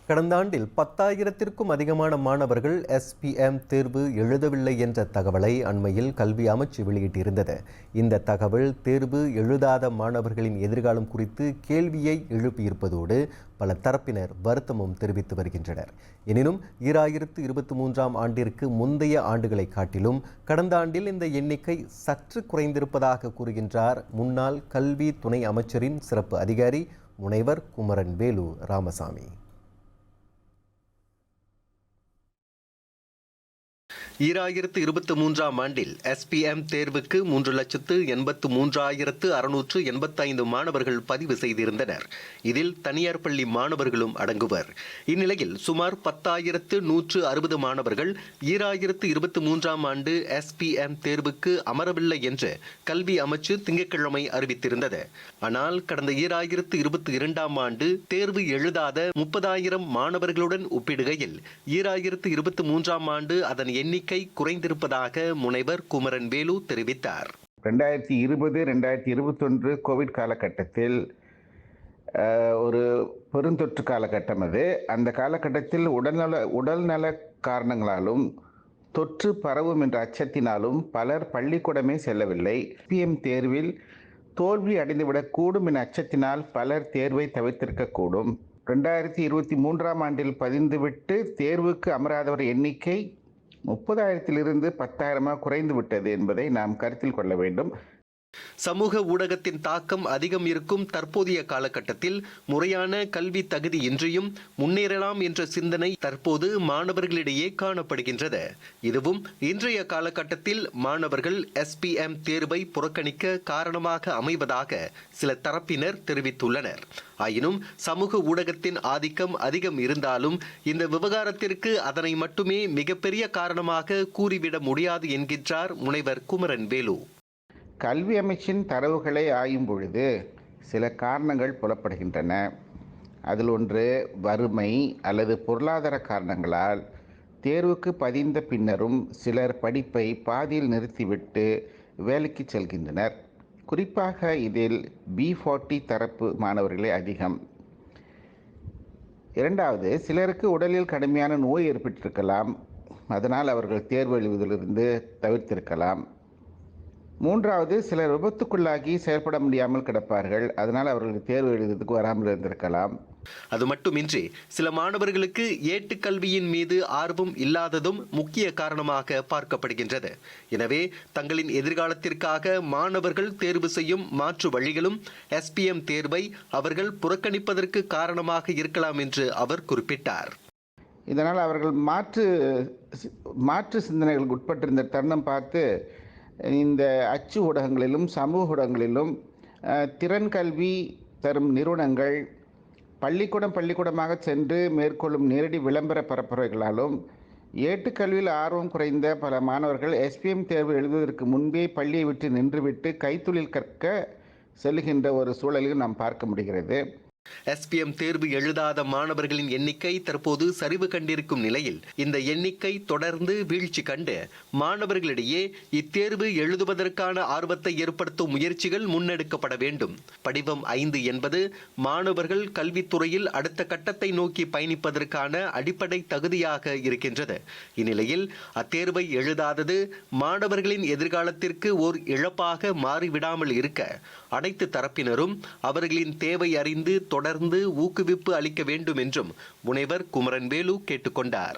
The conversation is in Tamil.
கடந்த ஆண்டில் 10,000-க்கும் அதிகமான மாணவர்கள் SPM தேர்வு எழுதவில்லை என்ற தகவலை அண்மையில் கல்வி அமைச்சு வெளியிட்டிருந்தது. இந்த தகவல் தேர்வு எழுதாத மாணவர்களின் எதிர்காலம் குறித்து கேள்வியை எழுப்பியிருப்பதோடு பல தரப்பினர் வருத்தமும் தெரிவித்து வருகின்றனர். எனினும் 2023ஆம் ஆண்டிற்கு முந்தைய ஆண்டுகளை காட்டிலும் கடந்த ஆண்டில் இந்த எண்ணிக்கை சற்று குறைந்திருப்பதாக கூறுகின்றார் முன்னாள் கல்வி துணை அமைச்சரின் சிறப்பு அதிகாரி முனைவர் குமரன் வேலு ராமசாமி. 2023ஆம் ஆண்டில் SPM தேர்வுக்கு 3,83,685 மாணவர்கள் பதிவு செய்திருந்தனர். இதில் தனியார் பள்ளி மாணவர்களும் அடங்குவர். இந்நிலையில் சுமார் 10,160 மாணவர்கள் 2023ஆம் ஆண்டு SPM தேர்வுக்கு அமரவில்லை என்று கல்வி அமைச்சு திங்கட்கிழமை அறிவித்திருந்தது. ஆனால் கடந்த 2022ஆம் ஆண்டு தேர்வு எழுதாத 30,000 மாணவர்களுடன் ஒப்பிடுகையில் 2023ஆம் ஆண்டு அதன் எண்ணிக்கை குறைந்திருப்பதாக முனைவர் குமரன் வேலு தெரிவித்தார். 2020-2021 கோவிட் காலகட்டத்தில் ஒரு பெருந்தொற்று காலகட்டம் அது. அந்த காலகட்டத்தில் உடல்நல காரணங்களாலும் தொற்று பரவும் என்ற அச்சத்தினாலும் பலர் பள்ளிக்கூடமே செல்லவில்லை. SPM தேர்வில் தோல்வி அடைந்துவிடக்கூடும் என அச்சத்தினால் பலர் தேர்வை தவிர்த்திருக்கக்கூடும். 2023ஆம் ஆண்டில் பதிந்துவிட்டு தேர்வுக்கு அமராதவர் எண்ணிக்கை 30,000-லிருந்து 10,000 குறைந்து விட்டது என்பதை நாம் கருத்தில் கொள்ள வேண்டும். சமூக ஊடகத்தின் தாக்கம் அதிகம் இருக்கும் தற்போதைய காலகட்டத்தில் முறையான கல்வி தகுதியின்றியும் முன்னேறலாம் என்ற சிந்தனை தற்போது மாணவர்களிடையே காணப்படுகின்றது. இதுவும் இன்றைய காலகட்டத்தில் மாணவர்கள் SPM தேர்வை புறக்கணிக்க காரணமாக அமைவதாக சில தரப்பினர் தெரிவித்துள்ளனர். ஆயினும் சமூக ஊடகத்தின் ஆதிக்கம் அதிகம் இருந்தாலும் இந்த விவகாரத்திற்கு அதனை மட்டுமே மிகப்பெரிய காரணமாக கூறிவிட முடியாது என்கின்றார் முனைவர் குமரன் வேலு. கல்வி அமைச்சின் தரவுகளை ஆயும் பொழுது சில காரணங்கள் புலப்படுகின்றன. அதில் ஒன்று வறுமை அல்லது பொருளாதார காரணங்களால் தேர்வுக்கு பதிந்த பின்னரும் சிலர் படிப்பை பாதியில் நிறுத்திவிட்டு வேலைக்கு செல்கின்றனர். குறிப்பாக இதில் B40 தரப்பு மாணவர்களே அதிகம். இரண்டாவது, சிலருக்கு உடலில் கடுமையான நோய் ஏற்பட்டிருக்கலாம். அதனால் அவர்கள் தேர்வு எழுதுவதிலிருந்து தவிர்த்திருக்கலாம். மூன்றாவது, சிலர் விபத்துக்குள்ளாகி செயல்பட முடியாமல் கிடப்பார்கள். அதனால் அவர்களுக்கு தேர்வு எழுதுவதற்கு வராமல் இருந்திருக்கலாம். அது மட்டுமின்றி சில மாணவர்களுக்கு ஏட்டுக்கல்வியின் மீது ஆர்வம் இல்லாததும் முக்கிய காரணமாக பார்க்கப்படுகின்றது. எனவே தங்களின் எதிர்காலத்திற்காக மாணவர்கள் தேர்வு செய்யும் மாற்று வழிகளும் SPM தேர்வை அவர்கள் புறக்கணிப்பதற்கு காரணமாக இருக்கலாம் என்று அவர் குறிப்பிட்டார். இதனால் அவர்கள் மாற்று சிந்தனைகளுக்கு உட்பட்டிருந்த தருணம் பார்த்து இந்த அச்சு ஊடகங்களிலும் சமூக ஊடகங்களிலும் திறன் கல்வி தரும் நிறுவனங்கள் பள்ளிக்கூடமாக சென்று மேற்கொள்ளும் நேரடி விளம்பர பரப்புரைகளாலும் ஏட்டுக்கல்வியில் ஆர்வம் குறைந்த பல மாணவர்கள் SPM தேர்வு எழுதுவதற்கு முன்பே பள்ளியை விட்டு நின்றுவிட்டு கைத்தொழில் கற்க செல்கின்ற ஒரு சூழலையும் நாம் பார்க்க முடிகிறது. SPM தேர்வு எழுதாத மாணவர்களின் எண்ணிக்கை தற்போது சரிவு கண்டிருக்கும் நிலையில் இந்த எண்ணிக்கை தொடர்ந்து வீழ்ச்சி கண்டு மாணவர்களிடையே இத்தேர்வு எழுதுவதற்கான ஆர்வத்தை ஏற்படுத்தும் முயற்சிகள் முன்னெடுக்கப்பட வேண்டும். படிவம் 5 என்பது மாணவர்கள் கல்வித்துறையில் அடுத்த கட்டத்தை நோக்கி பயணிப்பதற்கான அடிப்படை தகுதியாக இருக்கின்றது. இந்நிலையில் அத்தேர்வை எழுதாதது மாணவர்களின் எதிர்காலத்திற்கு ஓர் இழப்பாக மாறிவிடாமல் இருக்க அனைத்து தரப்பினரும் அவர்களின் தேவை அறிந்து தொடர்ந்து ஊக்குவிப்பு அளிக்க வேண்டும் என்றும் முனைவர் குமரன் வேலு கேட்டுக்கொண்டார்.